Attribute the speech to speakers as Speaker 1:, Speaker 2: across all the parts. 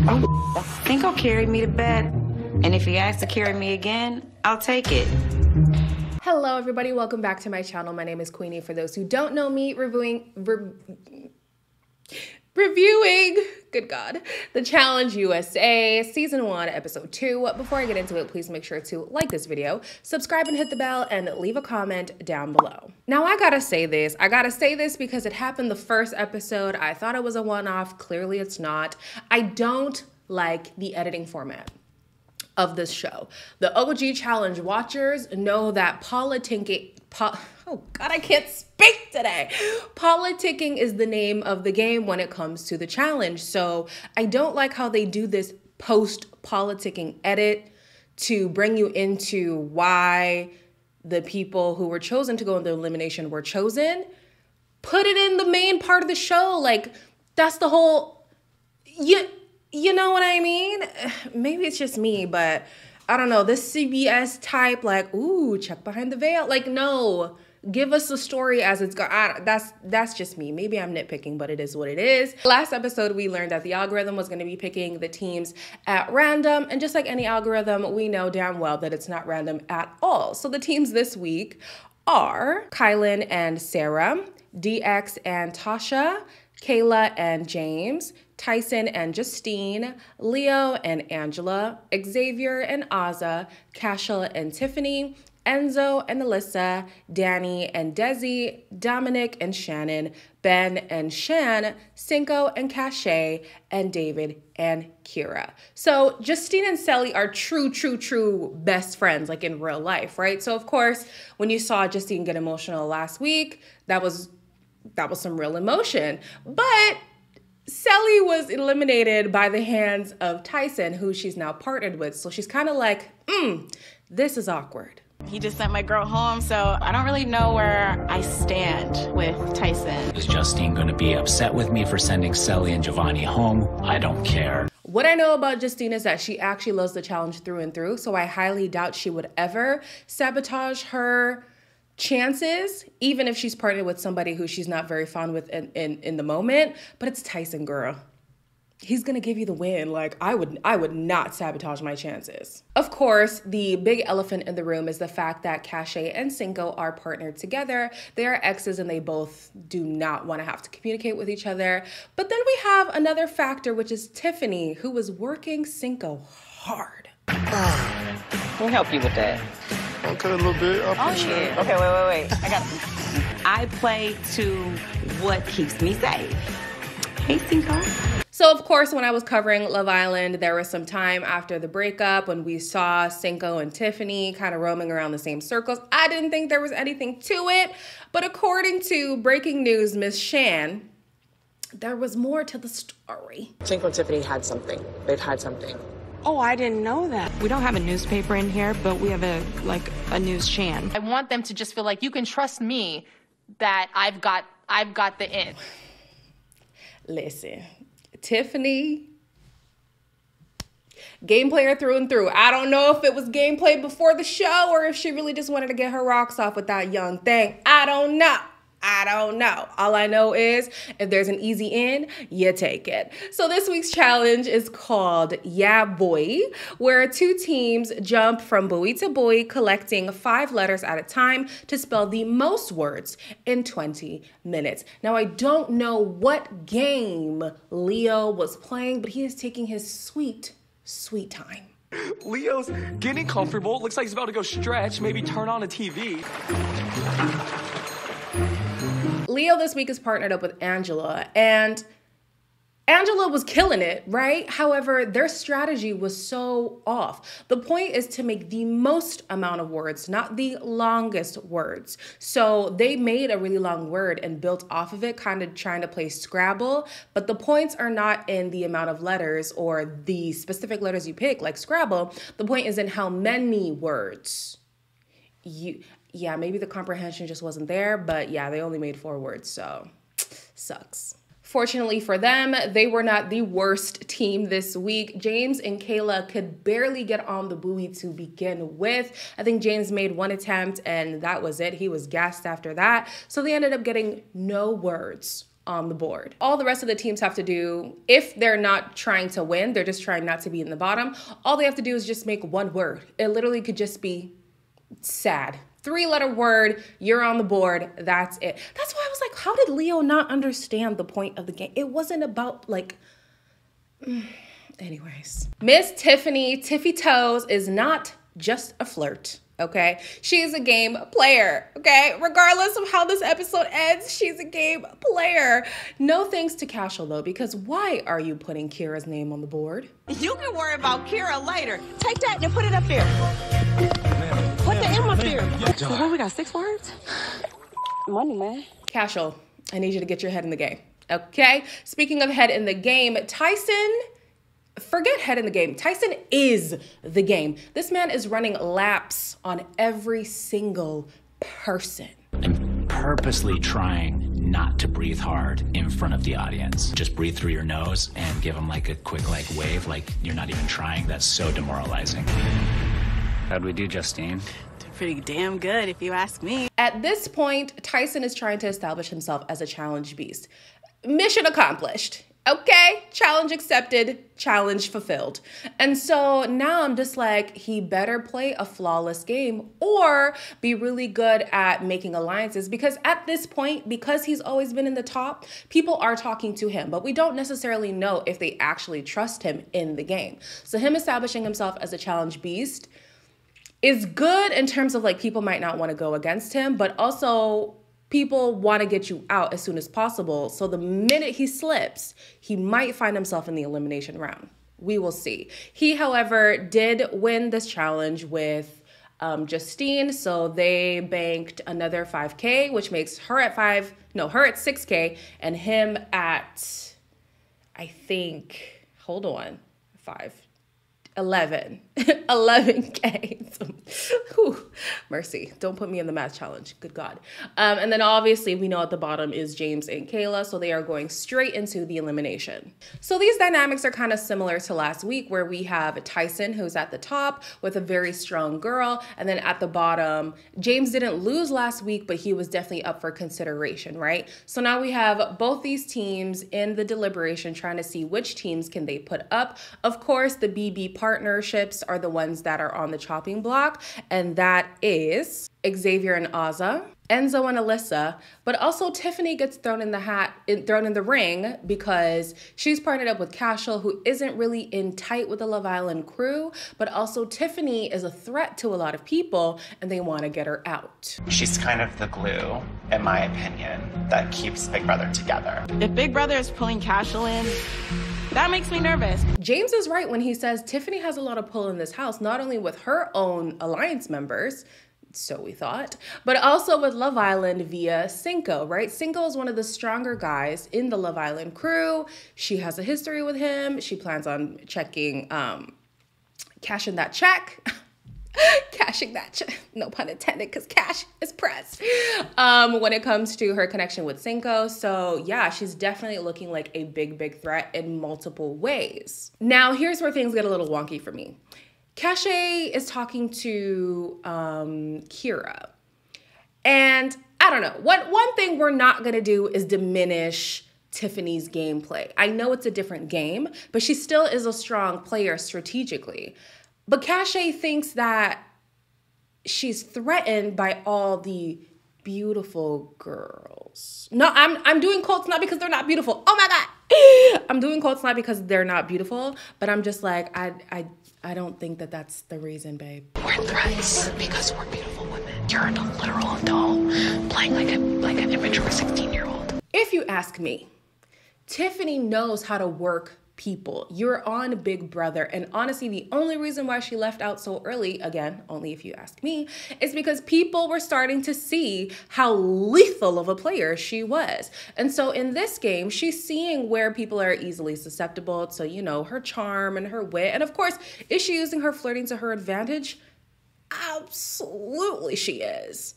Speaker 1: I think I'll carry me to bed. And if he asks to carry me again, I'll take it.
Speaker 2: Hello everybody, welcome back to my channel. My name is Queenie. For those who don't know me, reviewing, good God, The Challenge USA Season 1, Episode 2. Before I get into it, please make sure to like this video, subscribe and hit the bell, and leave a comment down below. Now I gotta say this because it happened the first episode. I thought it was a one-off, clearly it's not. I don't like the editing format of this show. The OG Challenge watchers know that oh God, I can't speak today. Politicking is the name of the game when it comes to the challenge. So I don't like how they do this post-politicking edit to bring you into why the people who were chosen to go into elimination were chosen. Put it in the main part of the show. Like, that's the whole, you know what I mean? Maybe it's just me, but I don't know. This CBS type, like, ooh, check behind the veil. Like, no, give us the story as it's got. That's just me. Maybe I'm nitpicking, but it is what it is. Last episode, we learned that the algorithm was going to be picking the teams at random. And just like any algorithm, we know damn well that it's not random at all. So the teams this week are Kylan and Sarah, DX and Tasha, Kayla and James, Tyson and Justine, Leo and Angela, Xavier and Azza, Cashel and Tiffany, Enzo and Alyssa, Danny and Desi, Dominic and Shannon, Ben and Shan, Cinco and Cache, and David and Kira. So Justine and Sally are true best friends, like in real life, right? So of course, when you saw Justine get emotional last week, that was some real emotion. But Sally was eliminated by the hands of Tyson, who she's now partnered with. So she's kind of like, this is awkward.
Speaker 3: He just sent my girl home, so I don't really know where I stand with Tyson.
Speaker 4: Is Justine going to be upset with me for sending Sally and Giovanni home? I don't care.
Speaker 2: What I know about Justine is that she actually loves the challenge through and through, so I highly doubt she would ever sabotage her chances, even if she's partnered with somebody who she's not very fond with in the moment. But it's Tyson, girl. He's gonna give you the win. Like, I would not sabotage my chances. Of course, the big elephant in the room is the fact that Cache and Cinco are partnered together. They are exes and they both do not want to have to communicate with each other. But then we have another factor, which is Tiffany, who was working Cinco hard.
Speaker 1: We'll help you with that.
Speaker 5: I'll cut a little bit.
Speaker 1: Yeah. Okay, wait. I play to what keeps me safe. Hey, Cinco.
Speaker 2: So, of course, when I was covering Love Island, there was some time after the breakup when we saw Cinco and Tiffany kind of roaming around the same circles. I didn't think there was anything to it. But according to Breaking News, Miss Shan, there was more to the story.
Speaker 6: Cinco and Tiffany had something. They've had something.
Speaker 3: Oh, I didn't know that. We don't have a newspaper in here, but we have a news Shan. I want them to just feel like you can trust me that I've got the in.
Speaker 2: Listen, Tiffany, game player through and through. I don't know if it was gameplay before the show or if she really just wanted to get her rocks off with that young thing. I don't know. All I know is if there's an easy in, you take it. So this week's challenge is called Yeah Boy, where two teams jump from buoy to buoy, collecting 5 letters at a time to spell the most words in 20 minutes. Now, I don't know what game Leo was playing, but he is taking his sweet time.
Speaker 7: Leo's getting comfortable. Looks like he's about to go stretch, maybe turn on a TV.
Speaker 2: Leo this week is partnered up with Angela, and Angela was killing it, right? However, their strategy was so off. The point is to make the most amount of words, not the longest words. So they made a really long word and built off of it, kind of trying to play Scrabble. But the points are not in the amount of letters or the specific letters you pick, like Scrabble. The point is in how many words yeah, maybe the comprehension just wasn't there, but yeah, they only made 4 words, so sucks. Fortunately for them, they were not the worst team this week. James and Kayla could barely get on the buoy to begin with. I think James made 1 attempt and that was it. He was gassed after that. So they ended up getting no words on the board. All the rest of the teams have to do, if they're not trying to win, they're just trying not to be in the bottom, all they have to do is just make one word. It literally could just be sad. 3-letter word, you're on the board, that's it. That's why I was like, how did Leo not understand the point of the game? It wasn't about like, anyways. Miss Tiffany, Tiffy Toes is not just a flirt, okay? She's a game player, okay? Regardless of how this episode ends, she's a game player. No thanks to Cashel though, because why are you putting Kira's name on the board?
Speaker 5: You can worry about Kira later. Take that and put it up there. Put the M up there. So what, we got 6 words? Money, man.
Speaker 2: Cashel, I need you to get your head in the game, okay? Speaking of head in the game, Tyson, forget head in the game. Tyson is the game. This man is running laps on every single person.
Speaker 4: I'm purposely trying not to breathe hard in front of the audience. Just breathe through your nose and give them like a quick like wave, like you're not even trying. That's so demoralizing. How'd we do, Justine?
Speaker 5: Pretty damn good, if you ask me.
Speaker 2: At this point, Tyson is trying to establish himself as a challenge beast. Mission accomplished. Okay, challenge accepted, challenge fulfilled. And so now I'm just like, he better play a flawless game or be really good at making alliances, because at this point, because he's always been in the top, people are talking to him, but we don't necessarily know if they actually trust him in the game. So him establishing himself as a challenge beast is good in terms of like, people might not want to go against him, but also people want to get you out as soon as possible. So the minute he slips, he might find himself in the elimination round. We will see. He, however, did win this challenge with Justine. So they banked another 5K, which makes her at her at 6K and him at, I think, hold on, 11K. Whew, mercy. Don't put me in the math challenge. Good God. And then obviously we know at the bottom is James and Kayla. So they are going straight into the elimination. So these dynamics are kind of similar to last week, where we have Tyson, who's at the top with a very strong girl. And then at the bottom, James didn't lose last week, but he was definitely up for consideration, right? So now we have both these teams in the deliberation trying to see which teams can they put up. Of course, the BB partnerships are the ones that are on the chopping block, and that is Xavier and Azza, Enzo and Alyssa, but also Tiffany gets thrown in the ring because she's partnered up with Cashel, who isn't really in tight with the Love Island crew, but also Tiffany is a threat to a lot of people and they want to get her out.
Speaker 8: She's kind of the glue, in my opinion, that keeps Big Brother together.
Speaker 5: If Big Brother is pulling Cashel in, that makes me nervous.
Speaker 2: James is right when he says Tiffany has a lot of pull in this house, not only with her own alliance members, so we thought, but also with Love Island via Cinco, right? Cinco is one of the stronger guys in the Love Island crew. She has a history with him. She plans on cashing that check. Cashing that check, no pun intended, because cash is pressed when it comes to her connection with Cinco. So yeah, she's definitely looking like a big threat in multiple ways. Now here's where things get a little wonky for me. Cache is talking to Kira, and I don't know, one thing we're not gonna do is diminish Tiffany's gameplay. I know it's a different game, but she still is a strong player strategically. But Cache thinks that she's threatened by all the beautiful girls. No, I'm doing quotes not because they're not beautiful. Oh my God. I'm doing quotes not because they're not beautiful, but I'm just like, I don't think that that's the reason, babe.
Speaker 9: We're threats because we're beautiful women. You're a literal adult playing like an immature 16-year-old.
Speaker 2: If you ask me, Tiffany knows how to work people. You're on Big Brother, and honestly, the only reason why she left out so early, again, only if you ask me, is because people were starting to see how lethal of a player she was. And so in this game, she's seeing where people are easily susceptible to, you know, her charm and her wit. And of course, is she using her flirting to her advantage? Absolutely she is.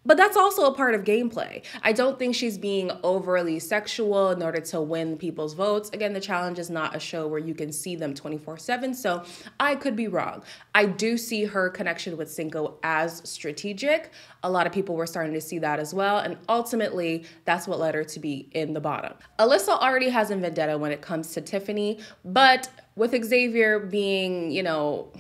Speaker 2: But that's also a part of gameplay. I don't think she's being overly sexual in order to win people's votes. Again, the challenge is not a show where you can see them 24/7, so I could be wrong. I do see her connection with Cinco as strategic. A lot of people were starting to see that as well, and ultimately, that's what led her to be in the bottom. Alyssa already has a vendetta when it comes to Tiffany, but with Xavier being, you know,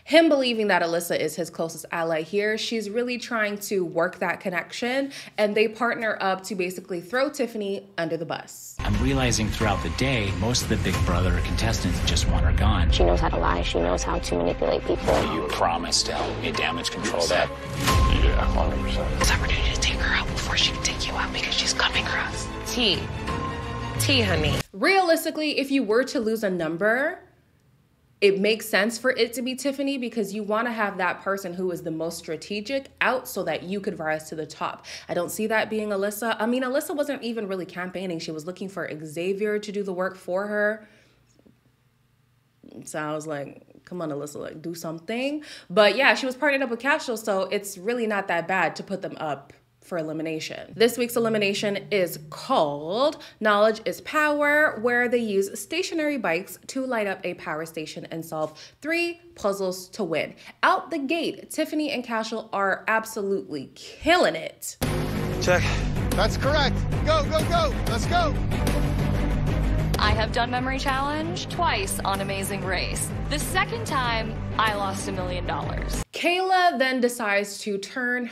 Speaker 2: him believing that Alyssa is his closest ally here, she's really trying to work that connection, and they partner up to basically throw Tiffany under the bus.
Speaker 4: I'm realizing throughout the day, most of the Big Brother contestants just want her gone.
Speaker 10: She knows how to lie. She knows how to manipulate people.
Speaker 4: You promised to help me damage control that.
Speaker 7: Yeah, 100%.
Speaker 9: This opportunity to take her out before she can take you out because she's coming for us.
Speaker 5: Tea, honey.
Speaker 2: Realistically, if you were to lose a number, it makes sense for it to be Tiffany because you want to have that person who is the most strategic out so that you could rise to the top. I don't see that being Alyssa. I mean, Alyssa wasn't even really campaigning. She was looking for Xavier to do the work for her. So I was like, come on, Alyssa, like, do something. But yeah, she was partnered up with Cashel, so it's really not that bad to put them up for elimination. This week's elimination is called Knowledge is Power, where they use stationary bikes to light up a power station and solve 3 puzzles to win. Out the gate, Tiffany and Cashel are absolutely killing it.
Speaker 7: Check.
Speaker 11: That's correct. Go, go, go. Let's go.
Speaker 12: I have done Memory Challenge twice on Amazing Race. The second time, I lost $1 million.
Speaker 2: Kayla then decides to turn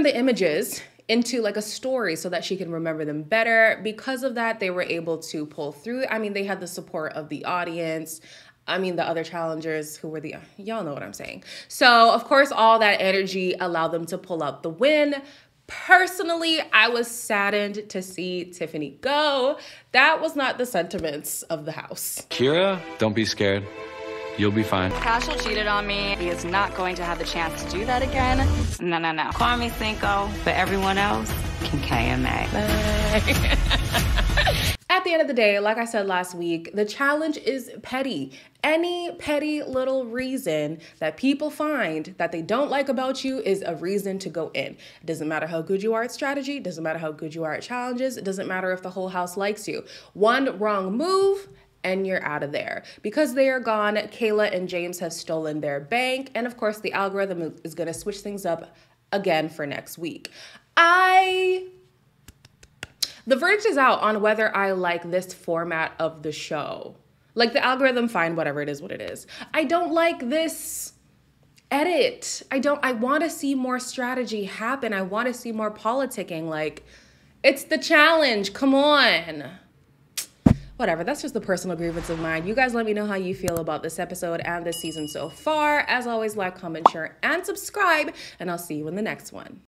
Speaker 2: the images into like a story so that she can remember them better. Because of that, they were able to pull through. I mean, they had the support of the audience. I mean, the other challengers who were y'all know what I'm saying. So of course, all that energy allowed them to pull out the win. Personally, I was saddened to see Tiffany go. That was not the sentiments of the house.
Speaker 7: Kira, don't be scared. You'll be fine.
Speaker 12: Cashel cheated on me. He is not going to have the chance to do that again. No.
Speaker 1: Call me Cinco, but everyone else can KMA.
Speaker 2: At the end of the day, like I said last week, the challenge is petty. Any petty little reason that people find that they don't like about you is a reason to go in. It doesn't matter how good you are at strategy. It doesn't matter how good you are at challenges. It doesn't matter if the whole house likes you. One wrong move and you're out of there. Because they are gone, Kayla and James have stolen their bank. And of course, the algorithm is gonna switch things up again for next week. The verdict is out on whether I like this format of the show. Like the algorithm, fine, whatever, it is what it is. I don't like this edit. I want to see more strategy happen. I want to see more politicking. Like, it's the challenge, come on. Whatever, that's just a personal grievance of mine. You guys let me know how you feel about this episode and this season so far. As always, like, comment, share, and subscribe, and I'll see you in the next one.